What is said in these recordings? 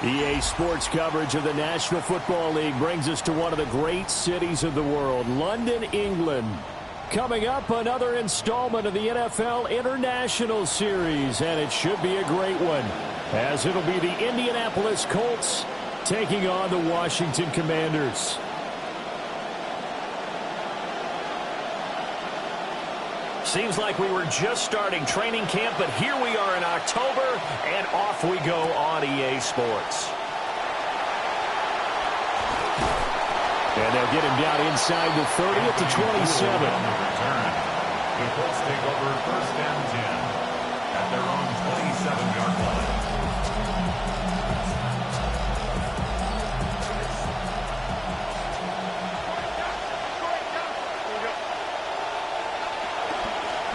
EA Sports coverage of the National Football League brings us to one of the great cities of the world, London, England. Coming up, another installment of the NFL International Series, and it should be a great one, as it'll be the Indianapolis Colts taking on the Washington Commanders. Seems like we were just starting training camp, but here we are in October, and off we go on EA Sports. And they'll get him down inside the 30 at the 27. The Colts take over 1st and 10 at their own 27-yard line.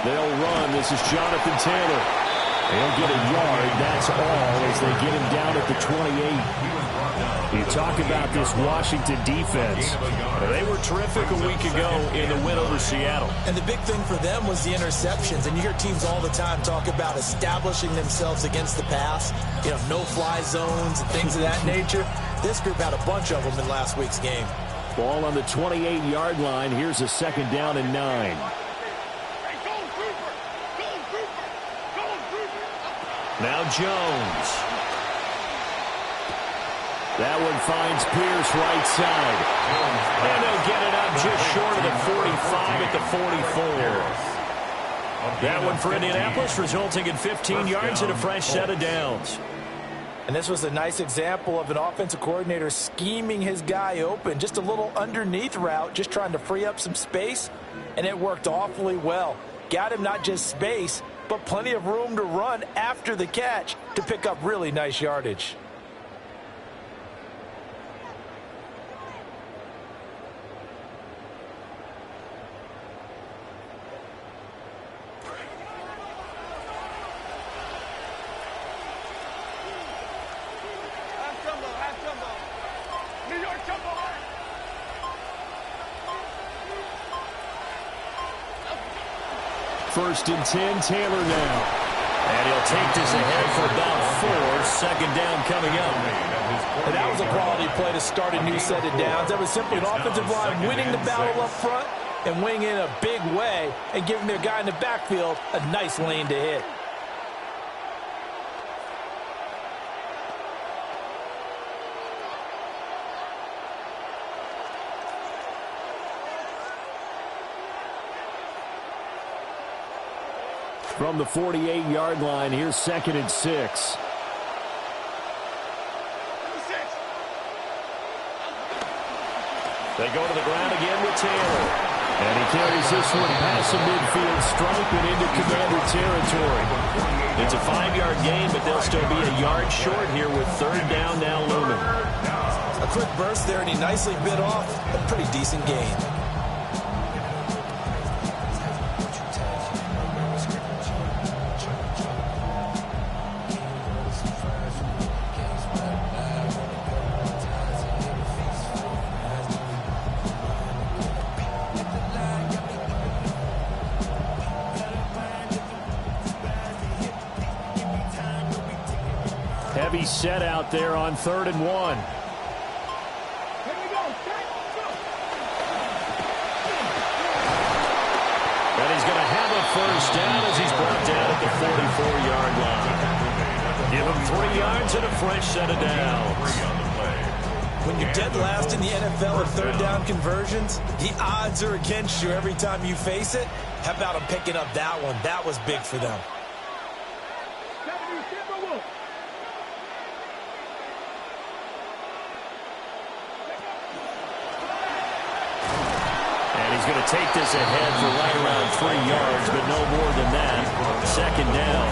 They'll run. This is Jonathan Taylor. He'll get a yard. That's all as they get him down at the 28. You talk about this Washington defense. They were terrific a week ago in the win over Seattle. And the big thing for them was the interceptions. And you hear teams all the time talk about establishing themselves against the pass. You know, no-fly zones and things of that nature. This group had a bunch of them in last week's game. Ball on the 28-yard line. Here's a 2nd down and 9. Now Jones. That one finds Pierce right side. And they'll get it up just short of the 45 at the 44. That one for Indianapolis, resulting in 15 yards and a fresh set of downs. And this was a nice example of an offensive coordinator scheming his guy open. Just a little underneath route, just trying to free up some space, and it worked awfully well. Got him not just space, but plenty of room to run after the catch to pick up really nice yardage. First and 10, Taylor now. And he'll take this ahead for about 4. 2nd down coming up. And that was a quality play to start a new set of downs. That was simply an offensive line winning the battle up front and winning in a big way and giving their guy in the backfield a nice lane to hit. From the 48-yard line, here's 2nd and 6. They go to the ground again with Taylor. And he carries this one past the midfield stripe and into Commander territory. It's a 5-yard gain, but they'll still be a yard short here with 3rd down now looming. A quick burst there, and he nicely bit off a pretty decent gain. Heavy set out there on 3rd and 1. And he's going to have a 1st down as he's brought down at the 44-yard line. Give him 3 yards and a fresh set of downs. When you're dead last in the NFL in 3rd down conversions, the odds are against you every time you face it. How about him picking up that one? That was big for them. He's going to take this ahead for right around 3 yards, but no more than that. 2nd down.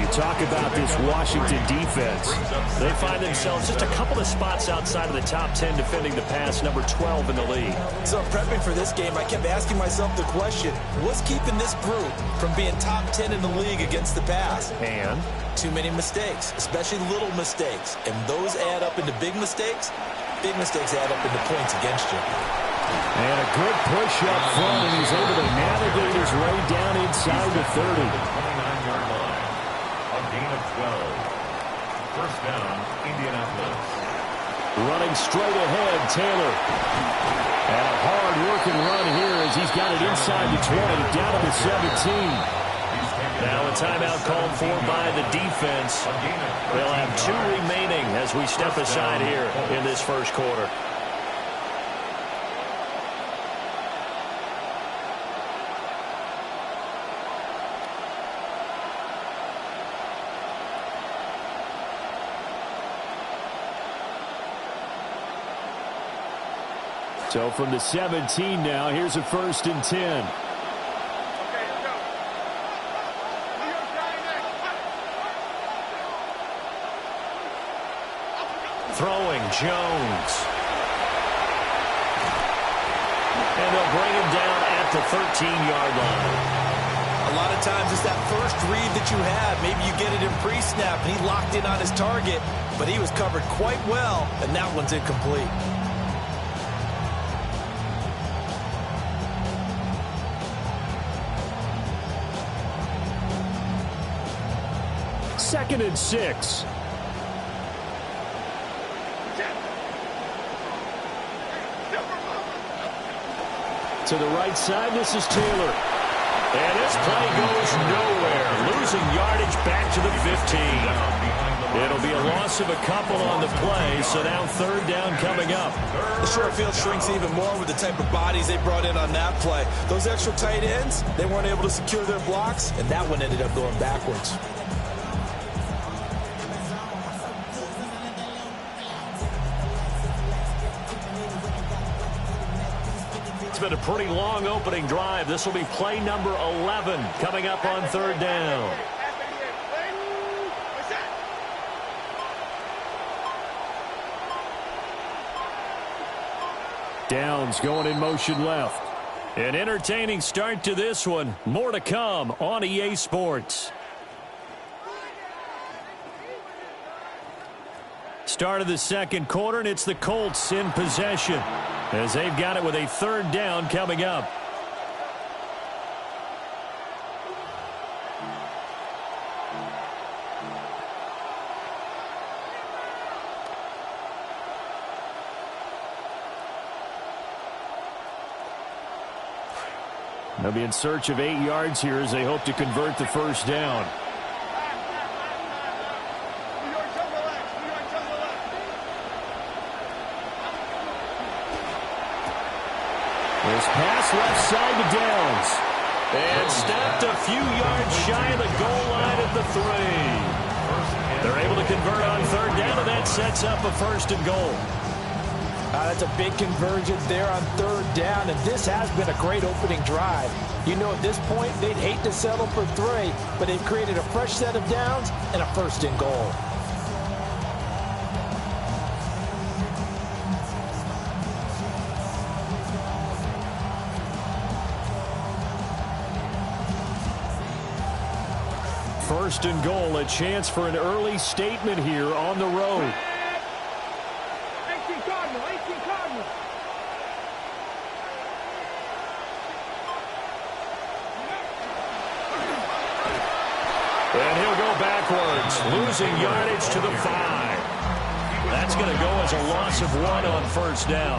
You talk about this Washington defense. They find themselves just a couple of spots outside of the top 10 defending the pass, number 12 in the league. So prepping for this game, I kept asking myself the question, what's keeping this group from being top 10 in the league against the pass? And? Too many mistakes, especially little mistakes. And those add up into big mistakes. Big mistakes add up into points against you. And a good push up front, and he's able to navigate his way down inside the 30. 29-yard line. A gain of 12. First down, Indianapolis. Running straight ahead, Taylor. And a hard-working run here as he's got it inside the 20, down to the 17. Now a timeout called for by the defense. They'll have 2 remaining as we step aside here in this first quarter. So from the 17 now, here's a 1st and 10. Throwing Jones. And they'll bring him down at the 13-yard line. A lot of times it's that first read that you have. Maybe you get it in pre-snap and he locked in on his target, but he was covered quite well, and that one's incomplete. Second and 6. To the right side, this is Taylor. And this play goes nowhere. Losing yardage back to the 15. It'll be a loss of a couple on the play, so now 3rd down coming up. The short field shrinks even more with the type of bodies they brought in on that play. Those extra tight ends, they weren't able to secure their blocks, and that one ended up going backwards. It's been a pretty long opening drive. This will be play number 11 coming up on 3rd down. Downs going in motion left. An entertaining start to this one. More to come on EA Sports. Start of the second quarter, and it's the Colts in possession as they've got it with a 3rd down coming up. They'll be in search of 8 yards here as they hope to convert the 1st down. This pass left side to Downs. And stopped a few yards shy of the goal line at the 3. They're able to convert on 3rd down, and that sets up a 1st and goal. That's a big conversion there on 3rd down, and this has been a great opening drive. You know, at this point, they'd hate to settle for 3, but they've created a fresh set of downs and a 1st and goal. First and goal, a chance for an early statement here on the road. 18 Cardinal, 18 Cardinal. And he'll go backwards, losing yardage to the 5. That's going to go as a loss of 1 on 1st down.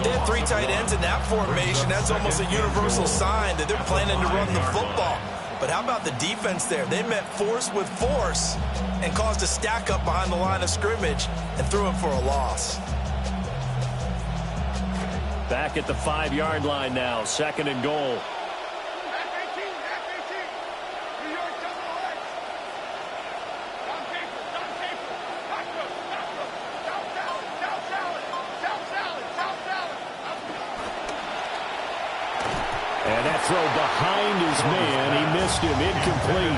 They have 3 tight ends in that formation. That's almost a universal sign that they're planning to run the football. But how about the defense there? They met force with force and caused a stack up behind the line of scrimmage and threw him for a loss. Back at the 5-yard line now, 2nd and goal. And that throw behind his man, he missed him, incomplete.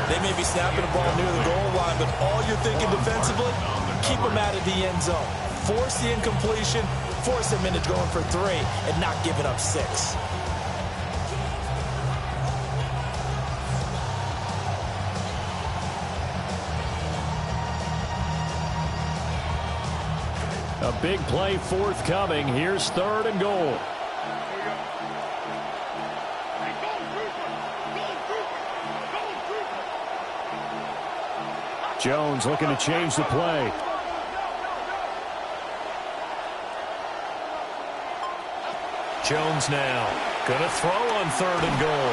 They may be snapping the ball near the goal line, but all you're thinking defensively, keep them out of the end zone. Force the incompletion, force them into going for 3, and not giving up 6. A big play forthcoming. Here's 3rd and goal. Jones looking to change the play. Jones now going to throw on 3rd and goal.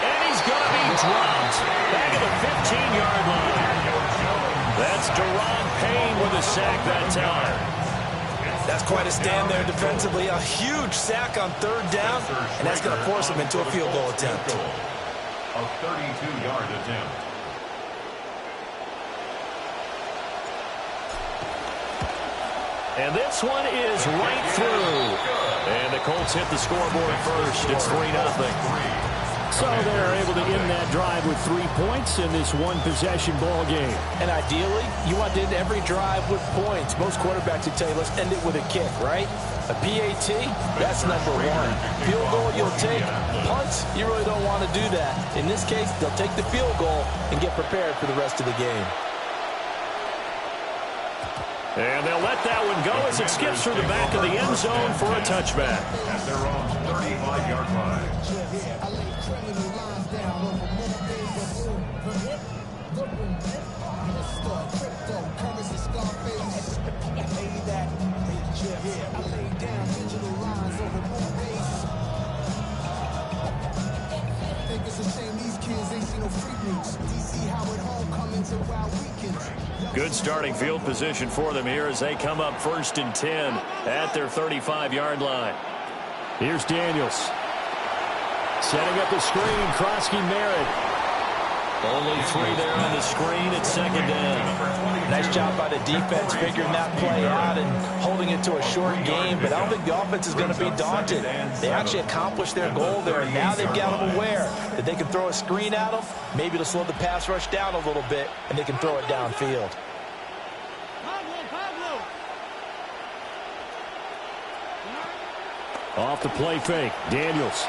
And he's going to be dropped back at the 15-yard line. That's Deron Payne with a sack that time. That's quite a stand there defensively. A huge sack on 3rd down, and that's going to force him into a field goal attempt. A 32-yard attempt. And this one is right through. And the Colts hit the scoreboard first. It's 3-0. So they're able to end that drive with 3 points in this one-possession ball game. And ideally, you want to end every drive with points. Most quarterbacks would tell you, let's end it with a kick, right? A PAT, that's number 1. Field goal you'll take. Punts, you really don't want to do that. In this case, they'll take the field goal and get prepared for the rest of the game. And they'll let that one go as it skips through the back of the end zone for a touchback. At their own 35-yard line. Good starting field position for them here as they come up 1st and 10 at their 35-yard line. Here's Daniels. Setting up the screen, Krosky Merritt. Only 3 there on the screen at 2nd down. Nice job by the defense figuring that play out and holding it to a short game, but I don't think the offense is going to be daunted. They actually accomplished their goal there, and now they've got them aware that they can throw a screen at them, maybe to slow the pass rush down a little bit, and they can throw it downfield. Off the play fake, Daniels.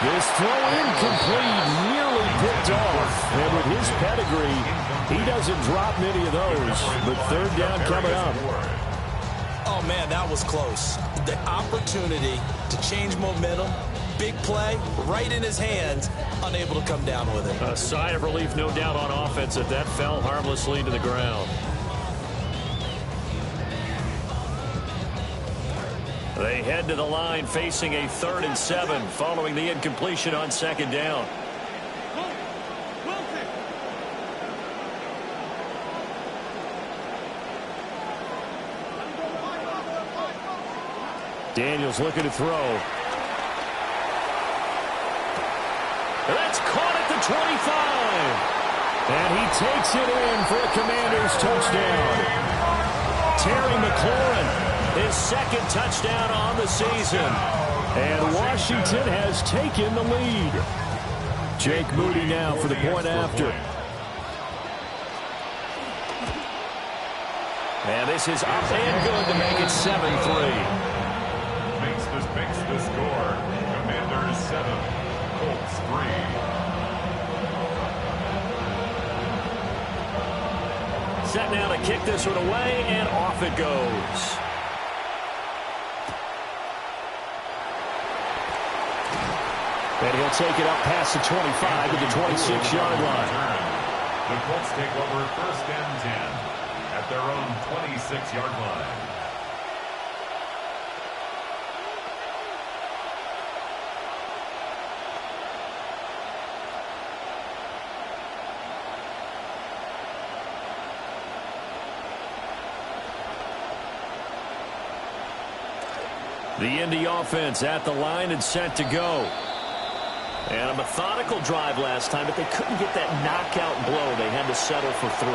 This throw incomplete, nearly picked off. And with his pedigree, he doesn't drop many of those. But 3rd down coming up. Oh, man, that was close. The opportunity to change momentum, big play, right in his hands, unable to come down with it. A sigh of relief, no doubt, on offense that fell harmlessly to the ground. They head to the line facing a 3rd and 7 following the incompletion on 2nd down. Daniels looking to throw. That's caught at the 25. And he takes it in for a Commanders touchdown. Terry McLaurin, his 2nd touchdown on the season. And Washington has taken the lead. Jake Moody now for the point after. And this is up and good to make it 7-3. Makes the score. Commanders 7, Colts 3. Set now to kick this one away, and off it goes. And he'll take it up past the 25 to the 26-yard line. The Colts take over 1st and 10 at their own 26-yard line. The Indy offense at the line and set to go. And a methodical drive last time, but they couldn't get that knockout blow. They had to settle for 3.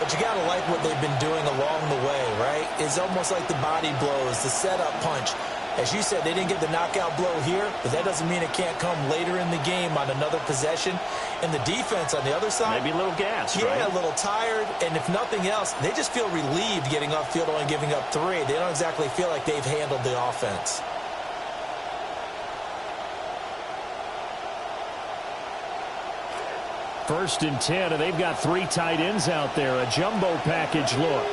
But you got to like what they've been doing along the way, right? It's almost like the body blows, the setup punch. As you said, they didn't get the knockout blow here, but that doesn't mean it can't come later in the game on another possession. And the defense on the other side, maybe a little gas, yeah, right? A little tired. And if nothing else, they just feel relieved getting upfield and giving up 3. They don't exactly feel like they've handled the offense. First and 10, and they've got 3 tight ends out there. A jumbo package look.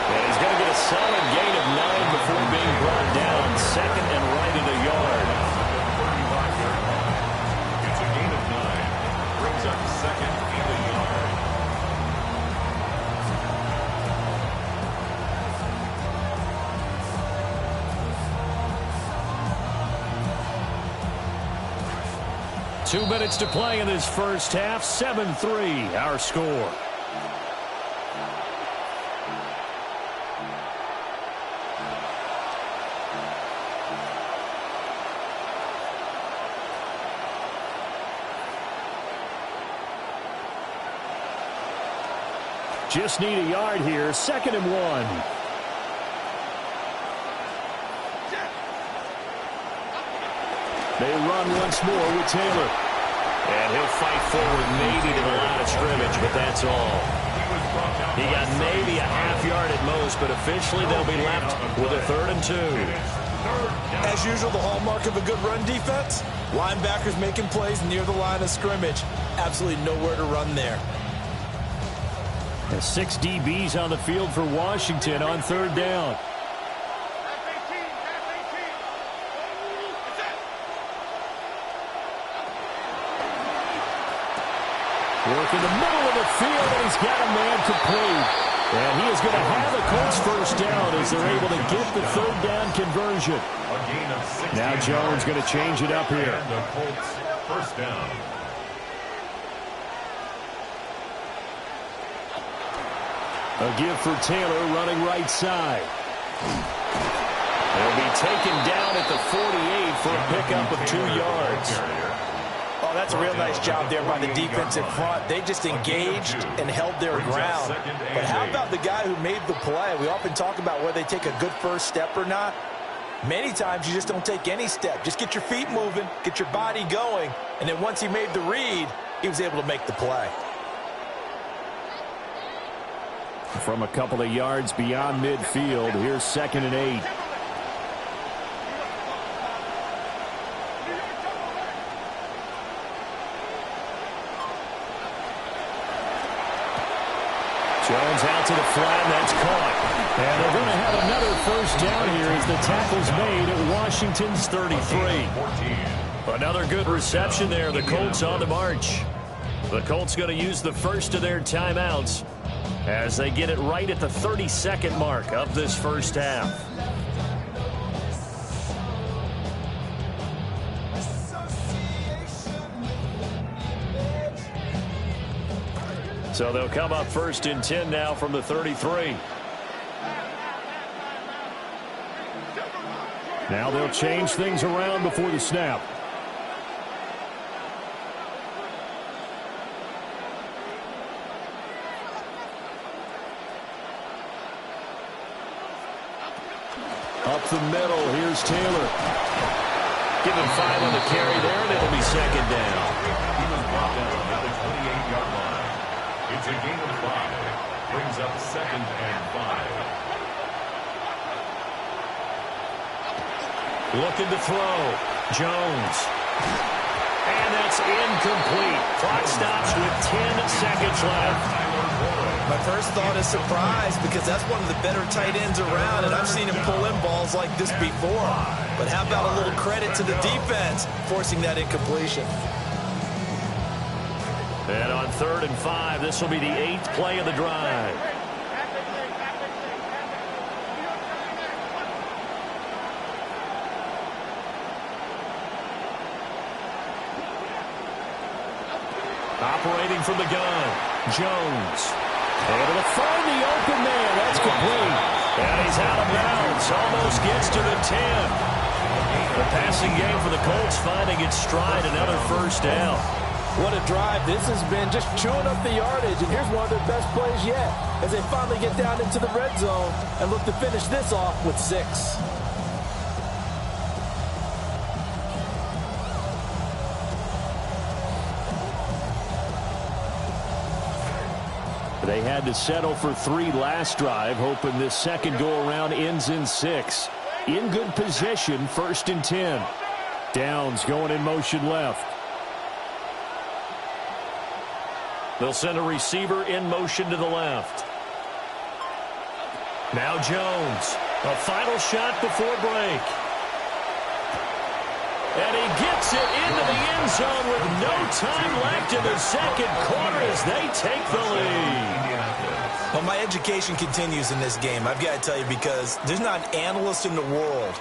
And he's going to get a solid gain of 2 minutes to play in this first half. 7-3, our score. Just need a yard here. 2nd and 1. They run once more with Taylor. And he'll fight forward maybe to the line of scrimmage, but that's all. He got maybe a half yard at most, but officially they'll be left with a 3rd and 2. As usual, the hallmark of a good run defense, linebackers making plays near the line of scrimmage. Absolutely nowhere to run there. 6 DBs on the field for Washington on 3rd down. Work in the middle of the field, and he's got a man complete. And he is going to have the Colts first down as they're able to get the 3rd down conversion. Now Jones going to change it up here. And the Colts first down. A give for Taylor running right side. He'll be taken down at the 48 for a pickup of 2 yards. Oh, that's a real nice job there by the defensive front. They just engaged and held their ground. But how about the guy who made the play? We often talk about whether they take a good first step or not. Many times you just don't take any step. Just get your feet moving, get your body going, and then once he made the read, he was able to make the play. From a couple of yards beyond midfield, here's 2nd and 8. Jones out to the flat, that's caught. And they're going to have another first down here as the tackle's made at Washington's 33. Another good reception there. The Colts on the march. The Colts going to use the first of their timeouts as they get it right at the 32nd mark of this first half. So they'll come up 1st and 10 now from the 33. Now they'll change things around before the snap. Up the middle, here's Taylor. Give him 5 on the carry there, and it'll be 2nd down. He was brought down at the 28-yard line. It's a gain of 5. Brings up 2nd and 5. Looking to throw. Jones. And that's incomplete. Clock stops with 10 seconds left. My first thought is surprise because that's one of the better tight ends around, and I've seen him pull in balls like this before. But how about a little credit to the defense forcing that incompletion? And on 3rd and 5, this will be the 8th play of the drive. Operating from the gun, Jones. Able to find the open man. That's complete. And he's out of bounds. Almost gets to the 10. The passing game for the Colts finding its stride. Another first down. What a drive. This has been just chewing up the yardage. And here's one of their best plays yet as they finally get down into the red zone and look to finish this off with 6. They had to settle for 3 last drive, hoping this second go-around ends in 6. In good position, 1st and 10. Downs going in motion left. They'll send a receiver in motion to the left. Now Jones. A final shot before break. And he gets it into the end zone with no time left in the second quarter as they take the lead. Well, my education continues in this game, I've got to tell you, because there's not an analyst in the world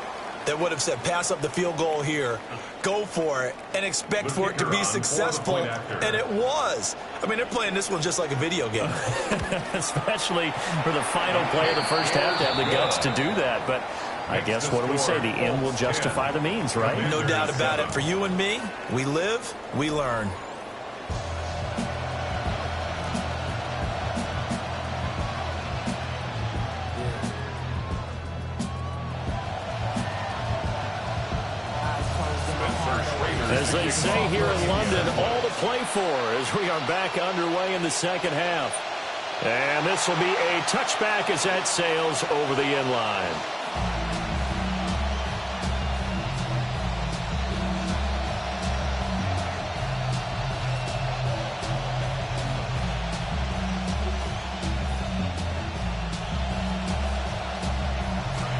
that would have said pass up the field goal here, go for it, and expect for it to be successful, and it was. I mean, they're playing this one just like a video game. Especially for the final play of the first half to have the guts to do that. But I guess, what do we say? The end will justify the means, right? No doubt about it. For you and me, we live, we learn. As they say here in London, all to play for as we are back underway in the second half. And this will be a touchback as that sails over the end line.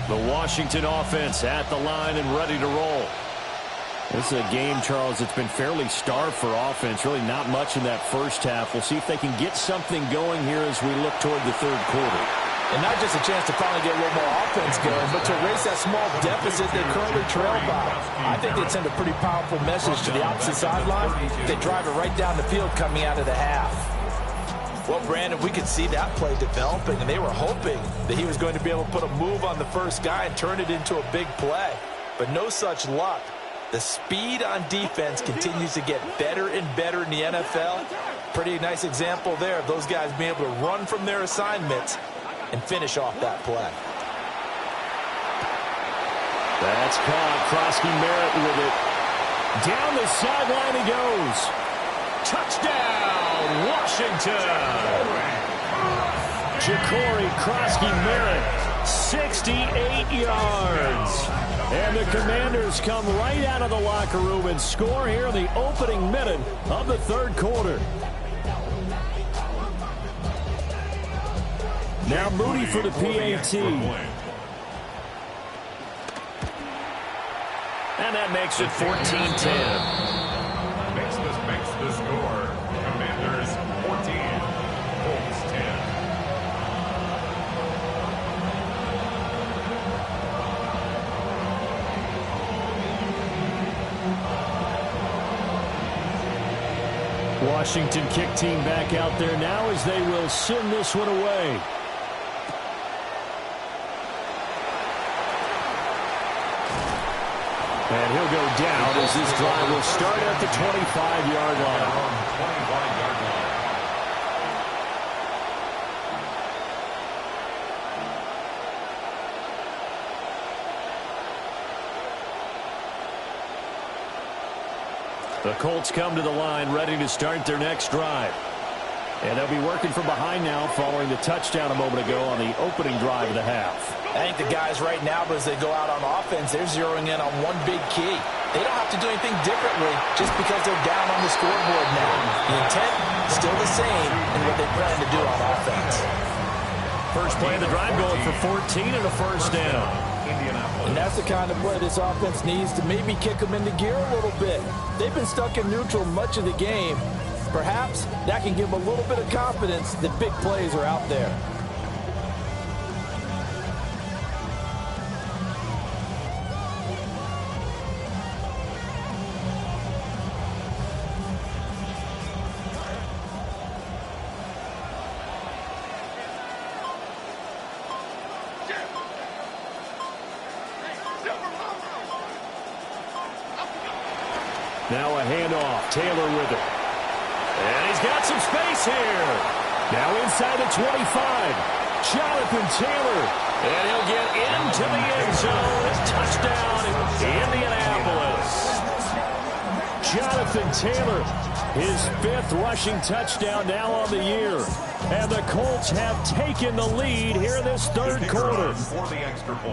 The Washington offense at the line and ready to roll. This is a game, Charles, that's been fairly starved for offense. Really not much in that first half. We'll see if they can get something going here as we look toward the third quarter. And not just a chance to finally get a little more offense going, but to erase that small deficit they currently trail by. I think they'd send a pretty powerful message to the opposite sideline. They drive it right down the field coming out of the half. Well, Brandon, we could see that play developing, and they were hoping that he was going to be able to put a move on the first guy and turn it into a big play. But no such luck. The speed on defense continues to get better and better in the NFL. Pretty nice example there of those guys being able to run from their assignments and finish off that play. That's caught. Krosky Merritt with it. Down the sideline he goes. Touchdown, Washington. Ja'Cory Krosky Merritt, 68 yards. And the Commanders come right out of the locker room and score here in the opening minute of the third quarter. Now Moody for the PAT. And that makes it 14-10. Makes the score. Commanders 14, Colts 10. Washington kick team back out there now as they will send this one away. And he'll go down as this drive will start at the 25-yard line. The Colts come to the line ready to start their next drive. And they'll be working from behind now following the touchdown a moment ago on the opening drive of the half. I think the guys right now, but as they go out on offense, they're zeroing in on one big key. They don't have to do anything differently just because they're down on the scoreboard now. The intent, still the same in what they plan to do on offense. First play of the drive going for 14 and a first down. And that's the kind of play this offense needs to maybe kick them into gear a little bit. They've been stuck in neutral much of the game. Perhaps that can give them a little bit of confidence that big plays are out there. Now a handoff. Taylor with it. And he's got some space here. Now inside the 25. Jonathan Taylor. And he'll get into the end zone. Touchdown, Indianapolis. Jonathan Taylor, his 5th rushing touchdown now on the year. And the Colts have taken the lead here in this third quarter.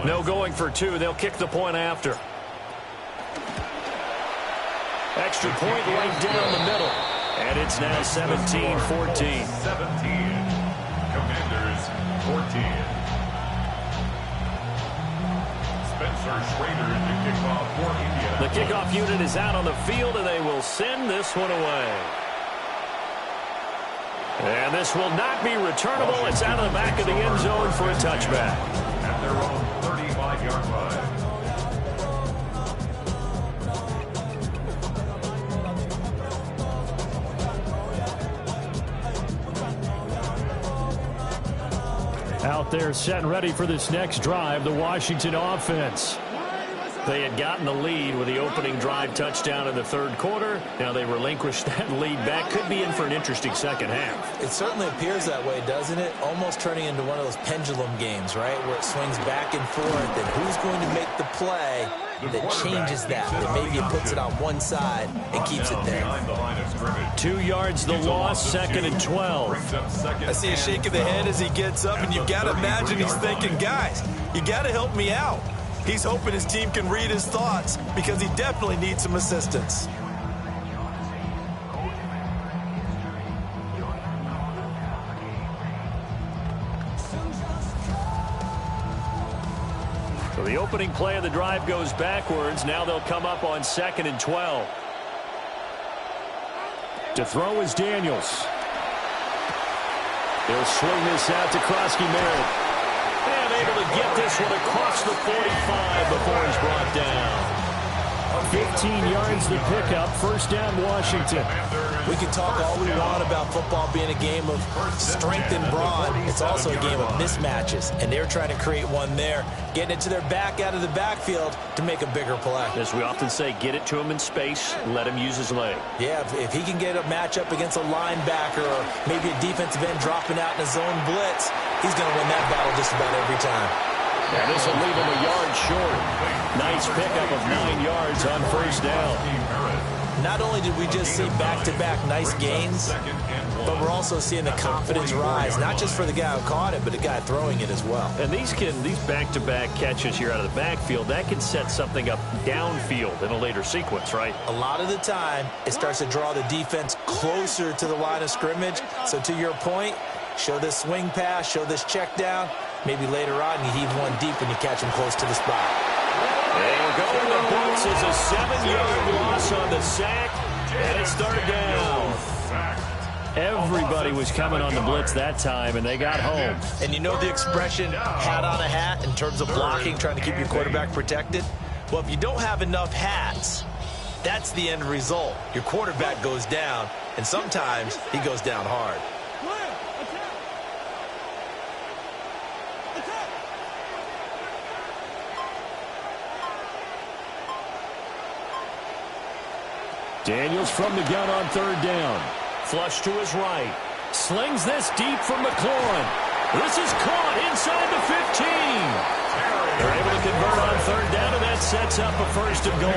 No going for 2. They'll kick the point after. Extra point right down the middle. And it's now 17-14. 17. Commanders 14. Spencer Schrader to kick off for Indiana. The kickoff unit is out on the field, and they will send this one away. And this will not be returnable. It's out of the back of the end zone for a touchback. At their own 35-yard line. Out there set and ready for this next drive, the Washington offense. They had gotten the lead with the opening drive touchdown in the third quarter. Now they relinquished that lead back. Could be in for an interesting second half. It certainly appears that way, doesn't it? Almost turning into one of those pendulum games, right, where it swings back and forth, and who's going to make the play that changes that maybe it puts it on one side and keeps it there. 2 yards the loss, 2nd and 12. I see a shake of the head as he gets up, and you've got to imagine he's thinking, guys, you got to help me out. He's hoping his team can read his thoughts because he definitely needs some assistance. So the opening play of the drive goes backwards. Now they'll come up on 2nd and 12. To throw is Daniels. He'll swing this out to Krosky-Merritt. And able to get this one across the 45 before he's brought down. 15 yards the pickup, first down Washington. We can talk all we want about football being a game of strength and brawn. It's also a game of mismatches, and they're trying to create one there, getting it to their back out of the backfield to make a bigger play. As we often say, get it to him in space, let him use his leg. Yeah, if he can get a matchup against a linebacker or maybe a defensive end dropping out in a zone blitz, he's going to win that battle just about every time. And this will leave him a yard short. Nice pickup of 9 yards on first down. Not only did we just see back-to-back nice gains, but we're also seeing the confidence rise, not just for the guy who caught it, but the guy throwing it as well. And these back-to-back catches here out of the backfield, that can set something up downfield in a later sequence, right? A lot of the time, it starts to draw the defense closer to the line of scrimmage. So to your point, show this swing pass, show this check down. Maybe later on you heave one deep when you catch him close to the spot. They'll go to the books as a 7-yard loss on the sack, and it's third down. Everybody was coming on the blitz that time, and they got home. And you know the expression, hat on a hat, in terms of blocking, trying to keep your quarterback protected? Well, if you don't have enough hats, that's the end result. Your quarterback goes down, and sometimes he goes down hard. Daniels from the gun on third down. Flush to his right. Slings this deep from McLaurin. This is caught inside the 15. They're able to convert on third down, and that sets up a first and goal.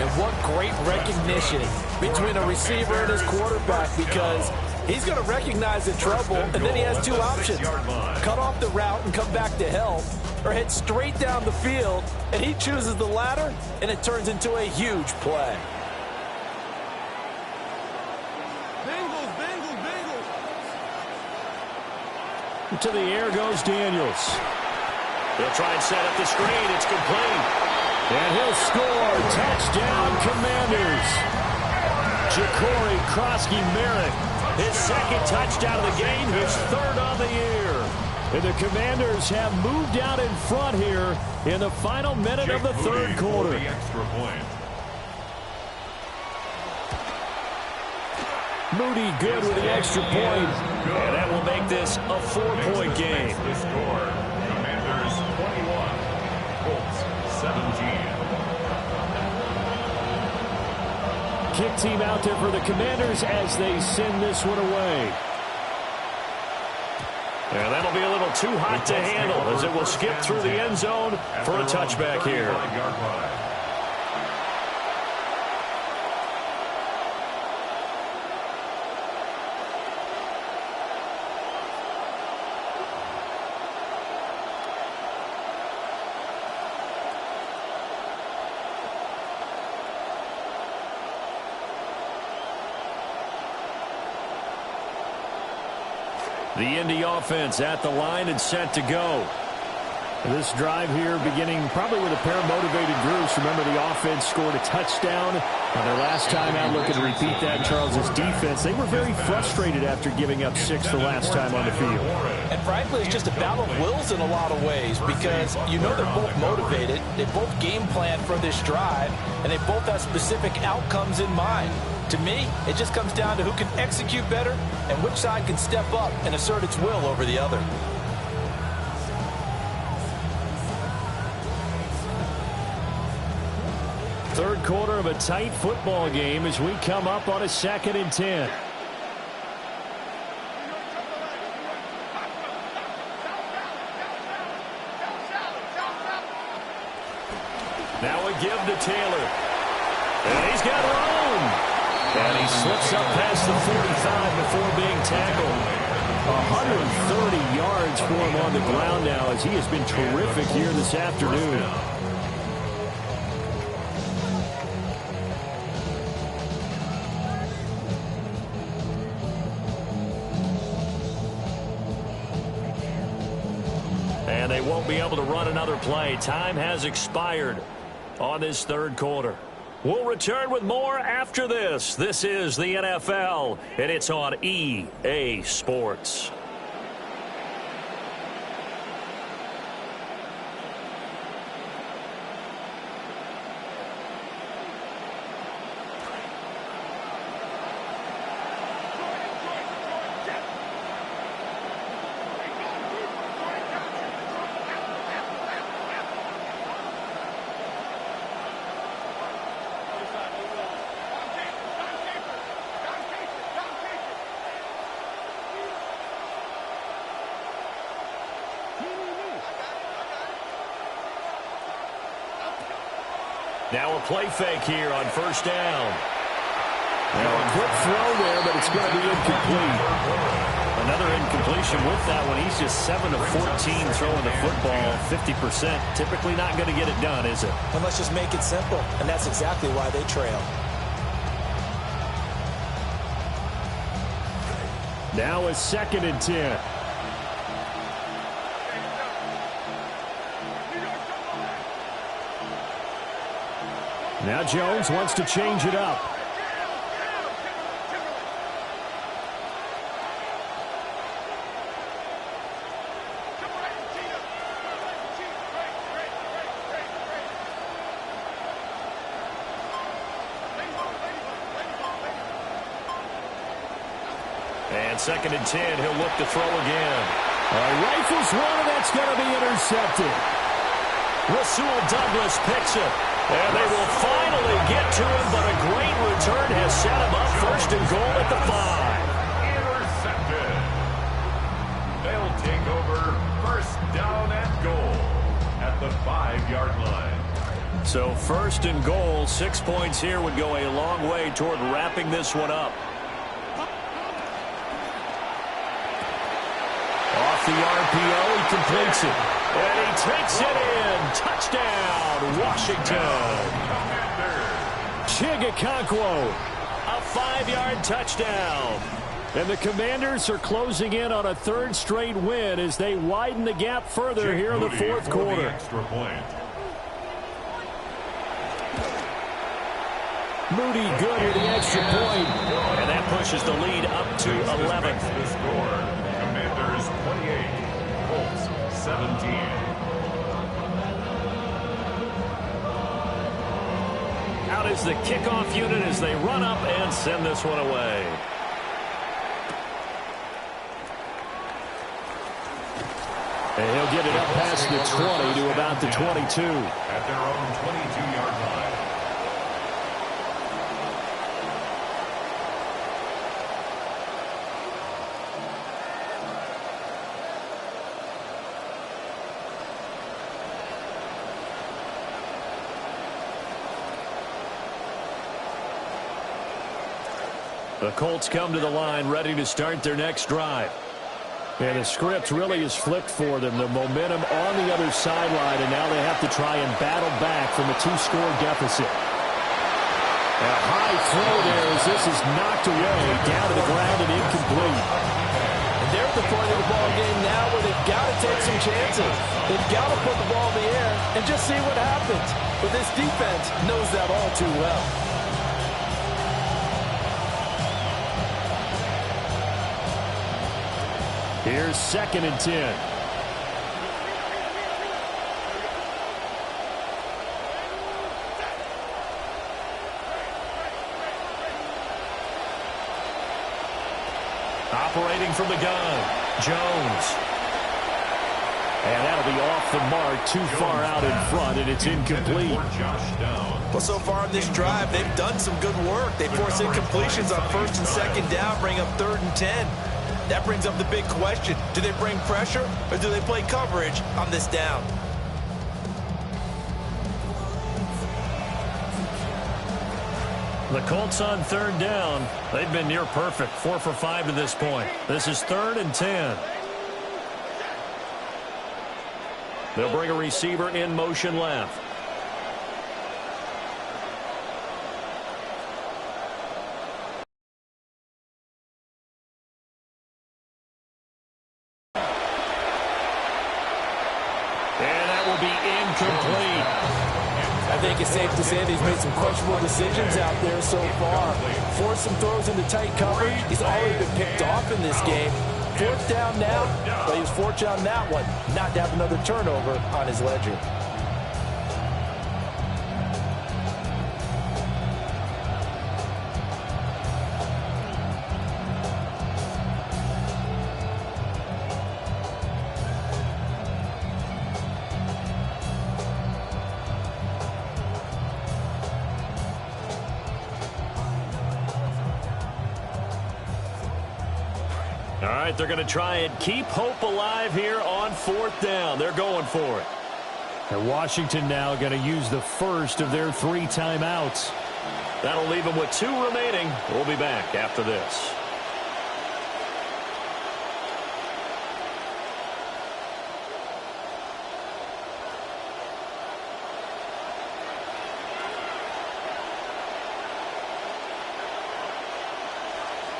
And what great recognition between a receiver and his quarterback, because he's going to recognize the trouble, and then he has two options. Cut off the route and come back to help, or head straight down the field, and he chooses the latter, and it turns into a huge play. To the air goes Daniels. He'll try and set up the screen. It's complete. And he'll score. Touchdown, Commanders. Ja'Cory Krosky-Merritt, his second touchdown of the game, his third on the year. And the Commanders have moved out in front here in the final minute of the third quarter. Moody good with the extra point. And that will make this a 4-point game. The score, Commanders 21, Colts 17. Kick team out there for the Commanders as they send this one away. And that'll be a little too hot to handle as it will skip through the end zone for a touchback here. The Indy offense at the line and set to go. This drive here beginning probably with a pair of motivated groups. Remember, the offense scored a touchdown on their last time out. Looking to repeat that. Charles's defense, they were very frustrated after giving up 6 the last time on the field. And frankly, it's just a battle of wills in a lot of ways, because you know they're both motivated. They both game plan for this drive, and they both have specific outcomes in mind. To me, it just comes down to who can execute better and which side can step up and assert its will over the other. Third quarter of a tight football game as we come up on a 2nd and 10. Now a give to Taylor. And he's got room. And he slips up past the 45 before being tackled. 130 yards for him on the ground now as he has been terrific here this afternoon. And they won't be able to run another play. Time has expired on this third quarter. We'll return with more after this. This is the NFL, and it's on EA Sports. Now a play fake here on first down. Now a quick throw there, but it's going to be incomplete. Another incompletion with that one. He's just 7 of 14 throwing the football, 50%. Typically not going to get it done, is it? And let's just make it simple, and that's exactly why they trail. Now a 2nd and 10. Now Jones wants to change it up. And 2nd and 10, he'll look to throw again. Rifles one, and that's going to be intercepted. Rasul Douglas picks it. And they will finally get to him, but a great return has set him up 1st and goal at the 5. Intercepted. They'll take over 1st down and goal at the 5-yard line. So 1st and goal, 6 points here would go a long way toward wrapping this one up. Off the RPO, he completes it. And he takes it in. Touchdown, Washington. Chigakonkwo. A 5-yard touchdown. And the Commanders are closing in on a 3rd straight win as they widen the gap further here in the 4th quarter. Extra point. Moody good with the extra point. And that pushes the lead up to 11. The score. Commanders 28. Colts 17. Out is the kickoff unit as they run up and send this one away. And he'll get it up past the 20 to about the 22. At their own 22-yard line. The Colts come to the line ready to start their next drive. And the script really is flipped for them. The momentum on the other sideline, and now they have to try and battle back from a 2-score deficit. A high throw there as this is knocked away, down to the ground and incomplete. And they're at the point of the ball game now where they've got to take some chances. They've got to put the ball in the air and just see what happens. But this defense knows that all too well. Here's 2nd and 10. Operating from the gun, Jones. And that'll be off the mark, too far out in front, and it's incomplete. Well, so far on this drive, they've done some good work. They force incompletions on 1st and 2nd down, bring up 3rd and 10. That brings up the big question. Do they bring pressure, or do they play coverage on this down? The Colts on 3rd down. They've been near perfect, 4 for 5 to this point. This is 3rd and 10. They'll bring a receiver in motion left. And that will be incomplete. I think it's safe to say that he's made some questionable decisions out there so far. Forced some throws into tight coverage. He's already been picked off in this game. 4th down now, but he was fortunate on that one not to have another turnover on his ledger. All right, they're going to try and keep hope alive here on 4th down. They're going for it. And Washington now going to use the first of their 3 timeouts. That'll leave them with 2 remaining. We'll be back after this.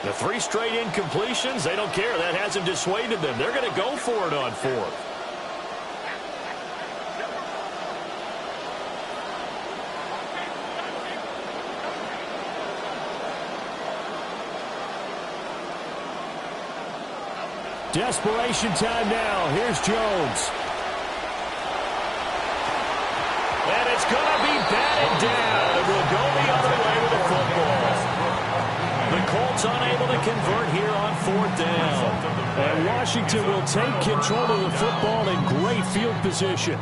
The 3 straight incompletions, they don't care. That hasn't dissuaded them. They're going to go for it on 4th. Desperation time now. Here's Jones. And it's going to be batted down. It will go the other way with the football. The Colts unable to convert here on 4th down. And Washington will take control of the football in great field position.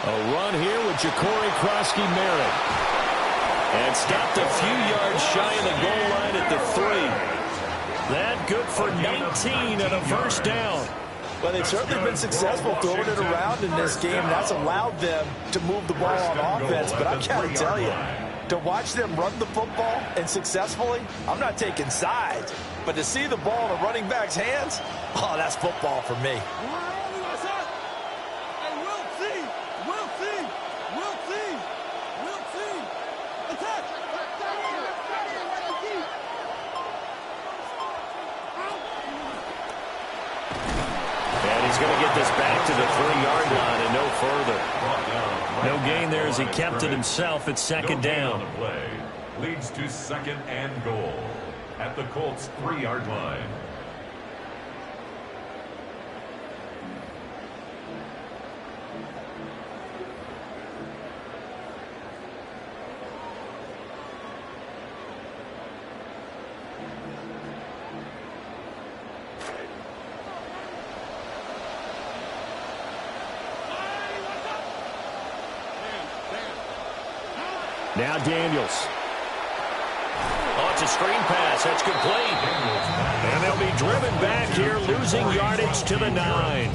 A run here with Wk4 and stopped a few yards shy of the goal line at the 3. That good for 19 and a 1st down. Well, they've certainly been successful throwing it around in this game. That's allowed them to move the ball on offense. But I got to tell you, to watch them run the football and successfully, I'm not taking sides. But to see the ball in a running back's hands, oh, that's football for me. He's going to get this back to the 3-yard line and no further. No gain there as he kept it himself at 2nd down. The play leads to 2nd and goal at the Colts 3-yard line. Now Daniels. Oh, it's a screen pass. That's complete. And they'll be driven back here, losing yardage to the 9.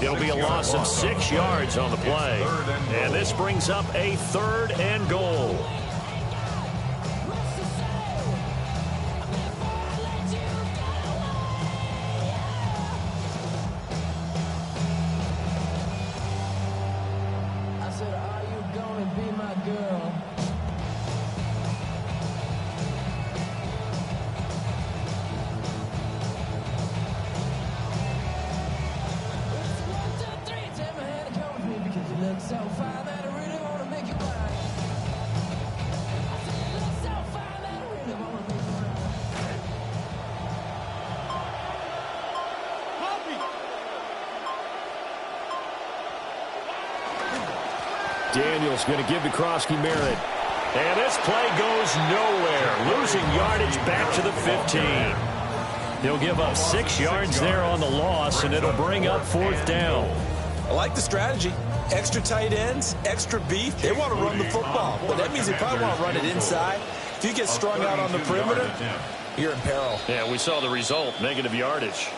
It'll be a loss of 6 yards on the play. And this brings up a 3rd and goal. Daniels going to give to Krosky Merritt. And this play goes nowhere. Losing yardage back to the 15. He'll give up 6 yards there on the loss, and it'll bring up 4th down. I like the strategy. Extra tight ends, extra beef. They want to run the football, but that means they probably want to run it inside. If you get strung out on the perimeter, you're in peril. Yeah, we saw the result, negative yardage.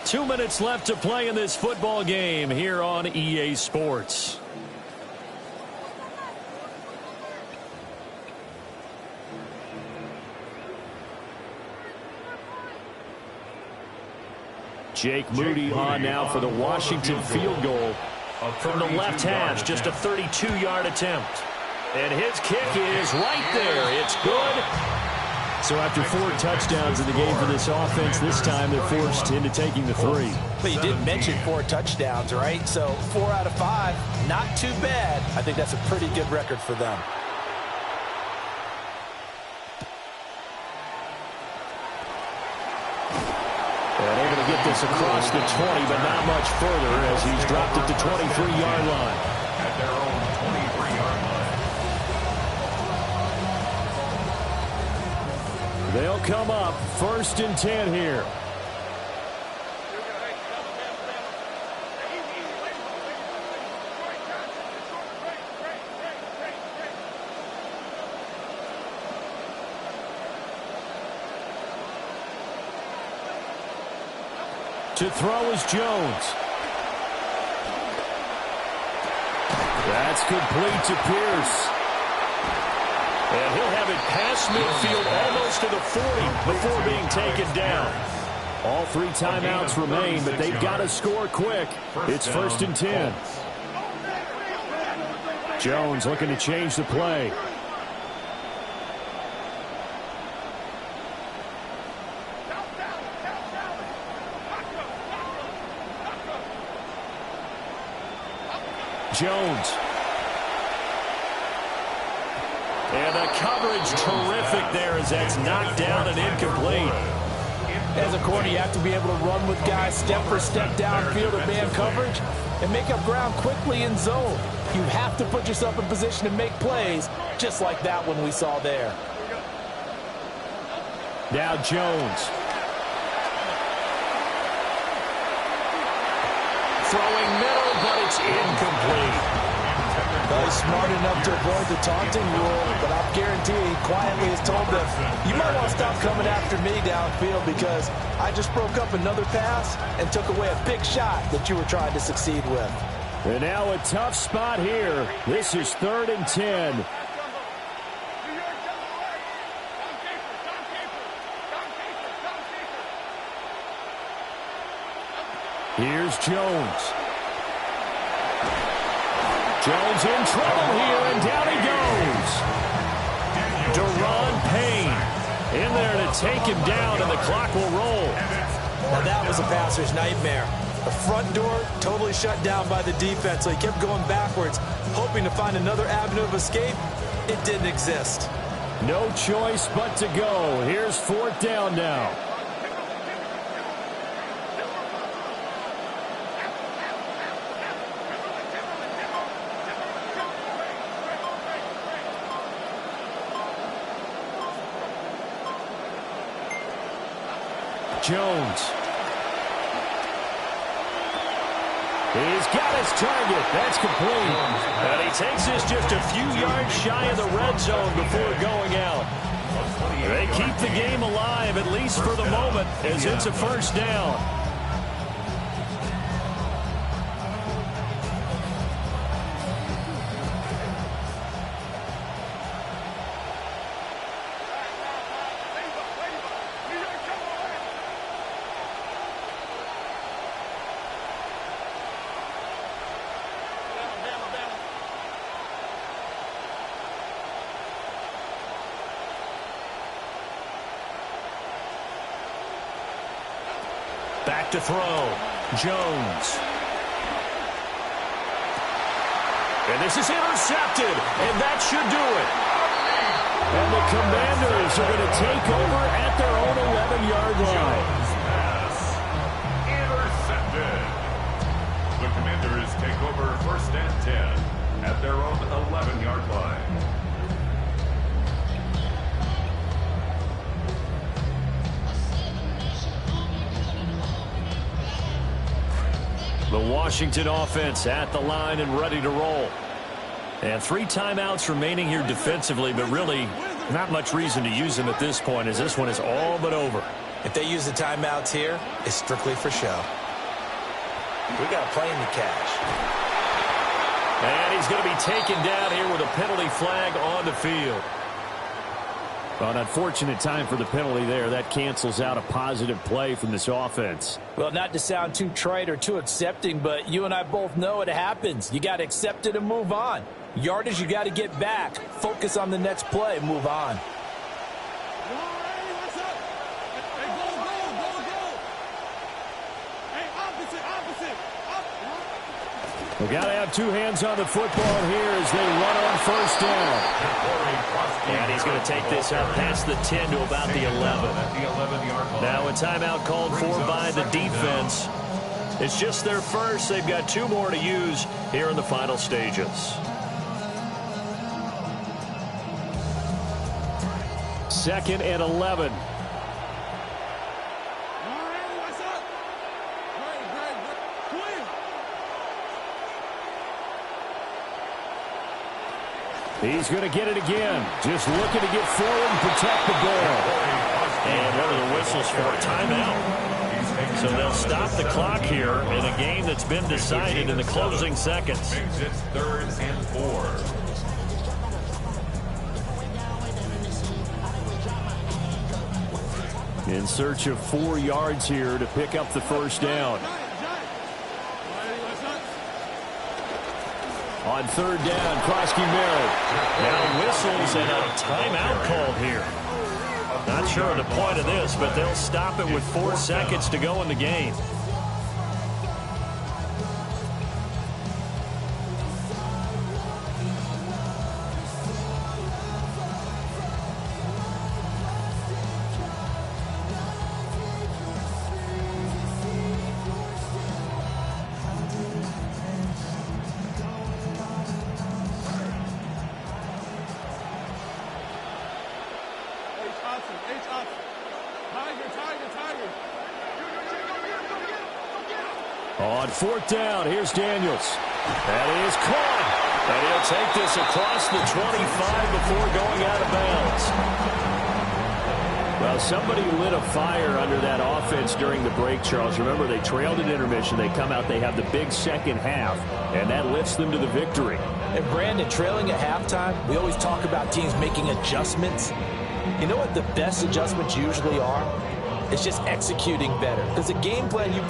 2 minutes left to play in this football game here on EA Sports. Jake Moody on now for the Washington field goal from the left hash. Just a 32-yard attempt. And his kick is right there. It's good. So after 4 touchdowns in the game for this offense, this time they're forced into taking the 3. But you did mention 4 touchdowns, right? So 4 out of 5, not too bad. I think that's a pretty good record for them. And able to get this across the 20, but not much further as he's dropped it to 23-yard line. At their own 23-yard line. They'll come up 1st and 10 here. To throw is Jones. That's complete to Pierce. And he'll have it past midfield almost to the 40 before being taken down. All 3 timeouts remain, but they've got to score quick. It's 1st and 10. Jones looking to change the play. Jones. And the coverage terrific there as that's knocked down and incomplete. As a corner, you have to be able to run with guys step for step downfield or man coverage and make up ground quickly in zone. You have to put yourself in position to make plays, just like that one we saw there. Now Jones. Throwing middle, but it's incomplete. Well, he's smart enough to avoid the taunting rule, but I'll guarantee he quietly has told them, you might want to stop coming after me downfield because I just broke up another pass and took away a big shot that you were trying to succeed with. And now a tough spot here. This is 3rd and 10. Here's Jones. Jones in trouble here, and down he goes. Deron Payne in there to take him down, and the clock will roll. Now that was a passer's nightmare. The front door totally shut down by the defense, so he kept going backwards, hoping to find another avenue of escape. It didn't exist. No choice but to go. Here's 4th down now. Jones. He's got his target. That's complete. And he takes this just a few yards shy of the red zone before going out. They keep the game alive, at least for the moment, as it's a 1st down. Back to throw. Jones. And this is intercepted, and that should do it. And the Commanders are going to take over at their own 11-yard line. Pass intercepted. The Commanders take over 1st and 10. at their own 11-yard line. The Washington offense at the line and ready to roll. And 3 timeouts remaining here defensively, but really not much reason to use them at this point as this one is all but over. If they use the timeouts here, it's strictly for show. We got a play in the cash. And he's going to be taken down here with a penalty flag on the field. Well, an unfortunate time for the penalty there. That cancels out a positive play from this offense. Well, not to sound too trite or too accepting, but you and I both know it happens. You got to accept it and move on. Yardage, you got to get back. Focus on the next play. Move on. We got to have 2 hands on the football here as they run on first down. And he's going to take this out past the 10 to about the 11. Now a timeout called for by the defense. It's just their first. They've got 2 more to use here in the final stages. Second and 11. He's going to get it again. Just looking to get forward and protect the ball. And one of the whistles for a timeout. So they'll stop the clock here in a game that's been decided in the closing seconds. It's 3rd and 4. In search of 4 yards here to pick up the first down. On 3rd down, Krosky Merritt. Now whistles and a timeout called here. Not sure of the point of this, but they'll stop it with 4 seconds to go in the game. On 4th down, here's Daniels. That is caught. And he'll take this across the 25 before going out of bounds. Well, somebody lit a fire under that offense during the break, Charles. Remember, they trailed at intermission. They come out, they have the big second half, and that lifts them to the victory. And Brandon, trailing at halftime, we always talk about teams making adjustments. You know what the best adjustments usually are? It's just executing better. Because the game plan you